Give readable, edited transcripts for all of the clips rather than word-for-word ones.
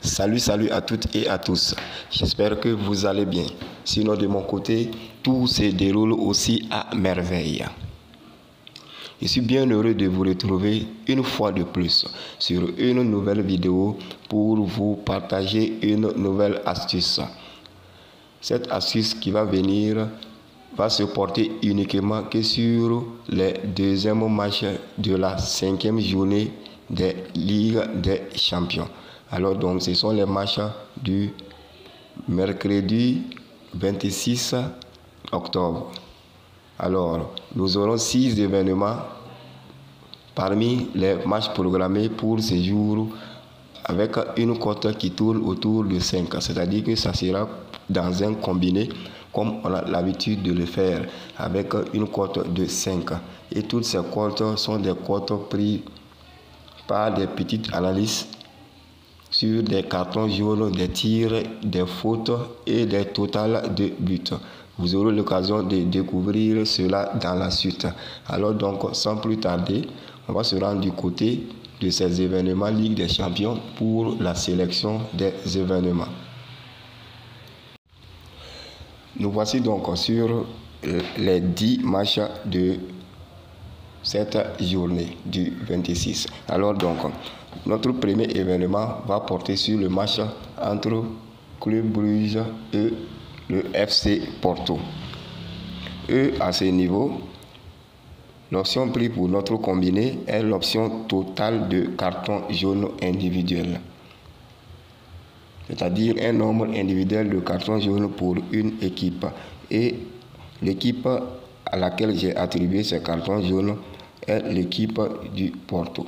Salut à toutes et à tous. J'espère que vous allez bien. Sinon, de mon côté, tout se déroule aussi à merveille. Je suis bien heureux de vous retrouver une fois de plus sur une nouvelle vidéo pour vous partager une nouvelle astuce. Cette astuce qui va venir va se porter uniquement que sur les deuxièmes matchs de la 5e journée des Ligues des Champions. Alors donc ce sont les matchs du mercredi 26 octobre. Alors nous aurons 6 événements parmi les matchs programmés pour ce jour avec une cote qui tourne autour de 5. C'est-à-dire que ça sera dans un combiné comme on a l'habitude de le faire avec une cote de 5. Et toutes ces cotes sont des cotes prises par des petites analyses sur des cartons jaunes, des tirs, des fautes et des totals de buts. Vous aurez l'occasion de découvrir cela dans la suite. Alors donc, sans plus tarder, on va se rendre du côté de ces événements Ligue des Champions pour la sélection des événements. Nous voici donc sur les 10 matchs de cette journée du 26. Alors donc, notre premier événement va porter sur le match entre Club Brugge et le FC Porto. Et à ce niveau, l'option prise pour notre combiné est l'option totale de cartons jaunes individuels. C'est-à-dire un nombre individuel de cartons jaunes pour une équipe. Et l'équipe à laquelle j'ai attribué ces cartons jaunes est l'équipe du Porto.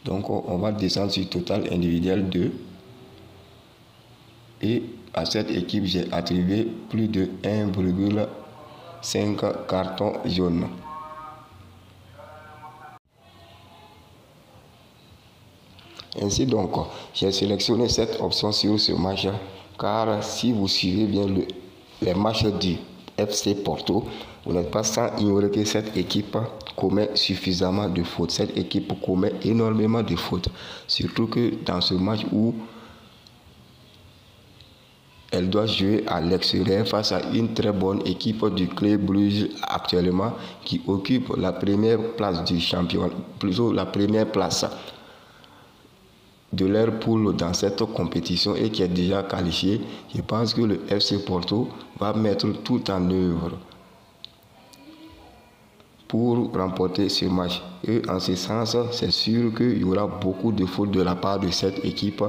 Donc on va descendre sur total individuel 2. Et à cette équipe, j'ai attribué plus de 1,5 cartons jaunes. Ainsi donc, j'ai sélectionné cette option sur ce match car si vous suivez bien les matchs du FC Porto, vous n'êtes pas sans ignorer que cette équipe commet suffisamment de fautes. Cette équipe commet énormément de fautes. Surtout que dans ce match où elle doit jouer à l'extérieur face à une très bonne équipe du Club Brugge actuellement qui occupe la première place du championnat, plutôt la première place de leur poule dans cette compétition et qui est déjà qualifiée. Je pense que le FC Porto va mettre tout en œuvre pour remporter ce match. Et en ce sens, c'est sûr qu'il y aura beaucoup de fautes de la part de cette équipe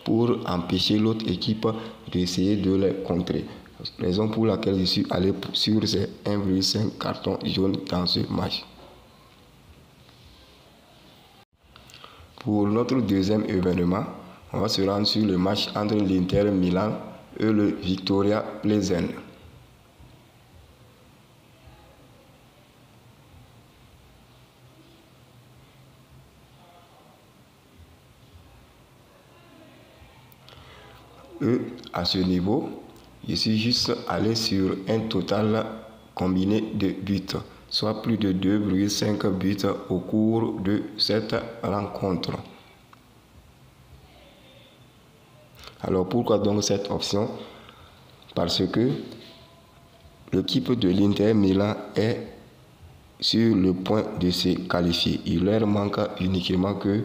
pour empêcher l'autre équipe d'essayer de les contrer. Raison pour laquelle je suis allé sur ces 1,5 cartons jaunes dans ce match. Pour notre deuxième événement, on va se rendre sur le match entre l'Inter Milan et le Victoria Plzen. Et à ce niveau, je suis juste allé sur un total combiné de buts, soit plus de 2,5 buts au cours de cette rencontre. Alors pourquoi donc cette option? Parce que l'équipe de l'Inter Milan est sur le point de se qualifier. Il leur manque uniquement que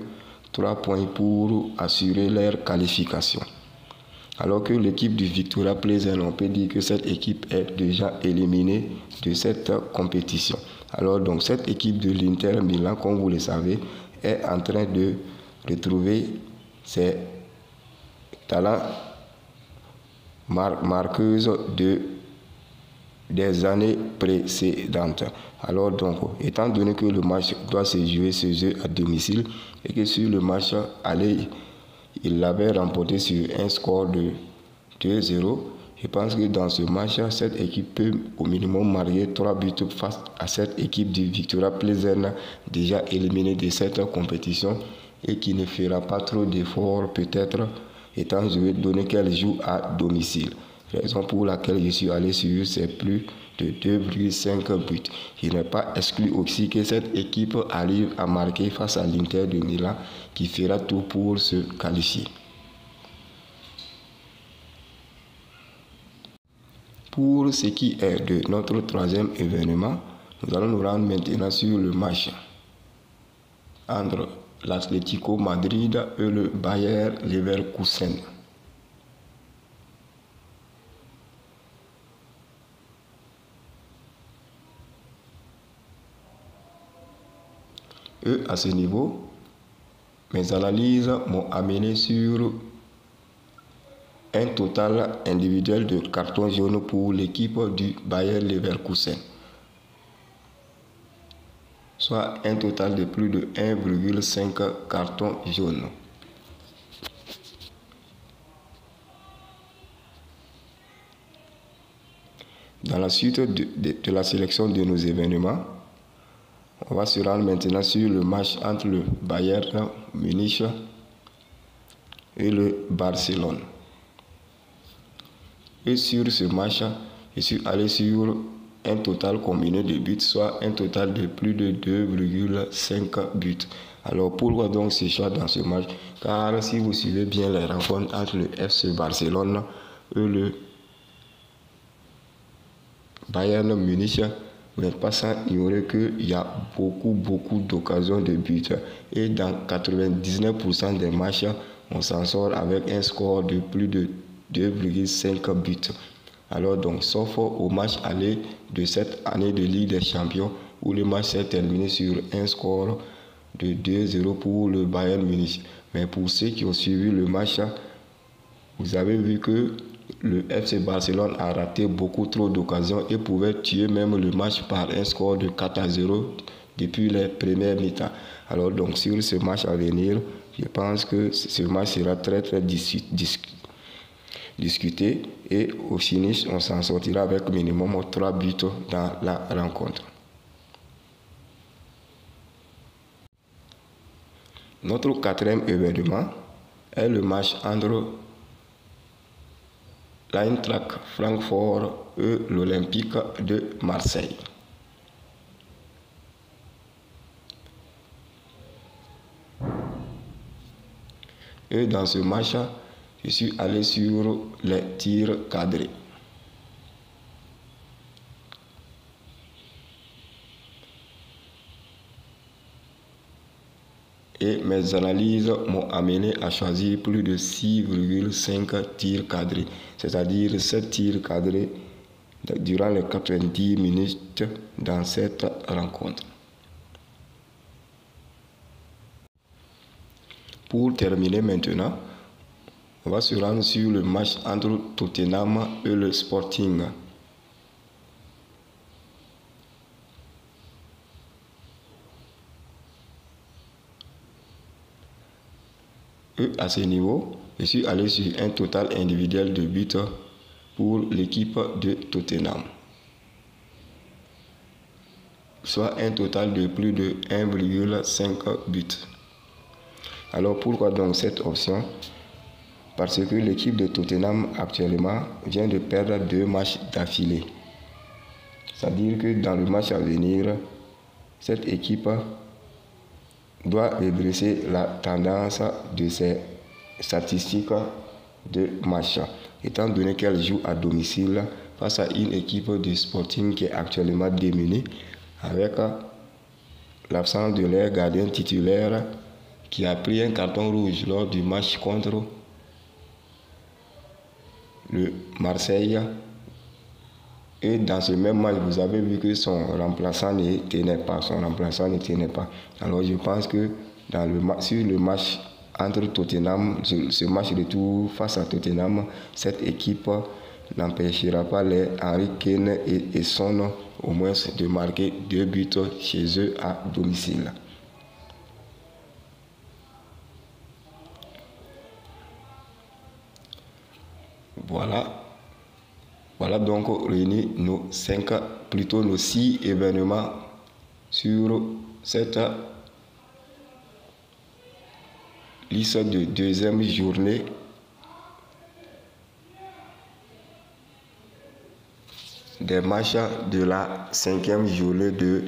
3 points pour assurer leur qualification. Alors que l'équipe du Victoria Plzen, on peut dire que cette équipe est déjà éliminée de cette compétition. Alors donc cette équipe de l'Inter Milan, comme vous le savez, est en train de retrouver ses talents marqueuses des années précédentes. Alors donc, étant donné que le match doit se jouer chez eux à domicile et que sur le match aller, il l'avait remporté sur un score de 2-0. Je pense que dans ce match, cette équipe peut au minimum marquer 3 buts face à cette équipe du Victoria Plzen déjà éliminée de cette compétition et qui ne fera pas trop d'efforts peut-être étant donné qu'elle joue à domicile. raison pour laquelle je suis allé sur ces plus de 2,5 buts. Il n'est pas exclu aussi que cette équipe arrive à marquer face à l'Inter de Milan qui fera tout pour se qualifier. Pour ce qui est de notre troisième événement, nous allons nous rendre maintenant sur le match entre l'Atlético Madrid et le Bayer Leverkusen. Et à ce niveau, mes analyses m'ont amené sur un total individuel de cartons jaunes pour l'équipe du Bayer Leverkusen, soit un total de plus de 1,5 cartons jaunes. Dans la suite de la sélection de nos événements, on va se rendre maintenant sur le match entre le Bayern Munich et le Barcelone. Et sur ce match, je suis allé sur un total combiné de buts, soit un total de plus de 2,5 buts. Alors pourquoi donc ce choix dans ce match? Car si vous suivez bien les rencontres entre le FC Barcelone et le Bayern Munich, vous n'êtes pas sans ignorer qu'il y a beaucoup d'occasions de buts. Et dans 99% des matchs, on s'en sort avec un score de plus de 2,5 buts. Alors donc, sauf au match aller de cette année de Ligue des Champions, où le match s'est terminé sur un score de 2-0 pour le Bayern Munich. Mais pour ceux qui ont suivi le match, vous avez vu que le FC Barcelone a raté beaucoup trop d'occasions et pouvait tuer même le match par un score de 4-0 depuis les premières mi-temps. Alors donc, sur ce match à venir, je pense que ce match sera très discuté et au finish, on s'en sortira avec minimum 3 buts dans la rencontre. Notre quatrième événement est le match entre l'Eintracht Francfort et l'Olympique de Marseille. Et dans ce match, je suis allé sur les tirs cadrés. Et mes analyses m'ont amené à choisir plus de 6,5 tirs cadrés, c'est-à-dire 7 tirs cadrés durant les 90 minutes dans cette rencontre. Pour terminer maintenant, on va se rendre sur le match entre Tottenham et le Sporting. Et à ce niveau, je suis allé sur un total individuel de buts pour l'équipe de Tottenham, soit un total de plus de 1,5 buts. Alors pourquoi donc cette option? Parce que l'équipe de Tottenham actuellement vient de perdre 2 matchs d'affilée. C'est-à-dire que dans le match à venir, cette équipe doit redresser la tendance de ses statistiques de match, étant donné qu'elle joue à domicile face à une équipe de Sporting qui est actuellement démunie avec l'absence de leur gardien titulaire qui a pris un carton rouge lors du match contre le Marseille. Et dans ce même match, vous avez vu que son remplaçant ne tenait pas. Alors je pense que sur le match entre Tottenham, ce match de tour face à Tottenham, cette équipe n'empêchera pas les Harry Kane et Son au moins de marquer 2 buts chez eux à domicile. Voilà donc réunis nos 6 événements sur cette liste de deuxième journée des matchs de la 5e journée de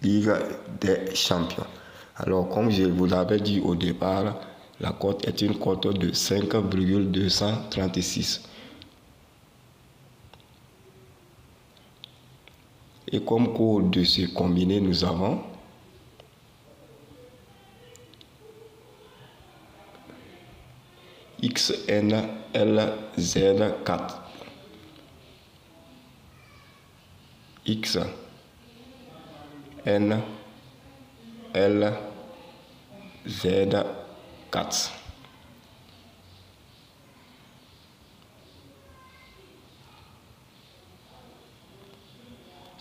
Ligue des Champions. Alors, comme je vous l'avais dit au départ, la cote est une cote de 5,236. Et comme cours de ce combiné, nous avons XNLZ4. XNLZ4.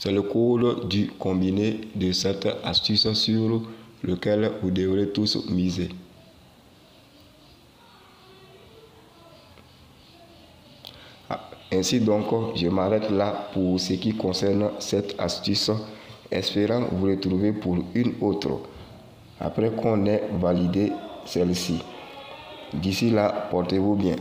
C'est le code du combiné de cette astuce sur lequel vous devrez tous miser. Ainsi donc, je m'arrête là pour ce qui concerne cette astuce, espérant vous retrouver pour une autre, après qu'on ait validé celle-ci. D'ici là, portez-vous bien.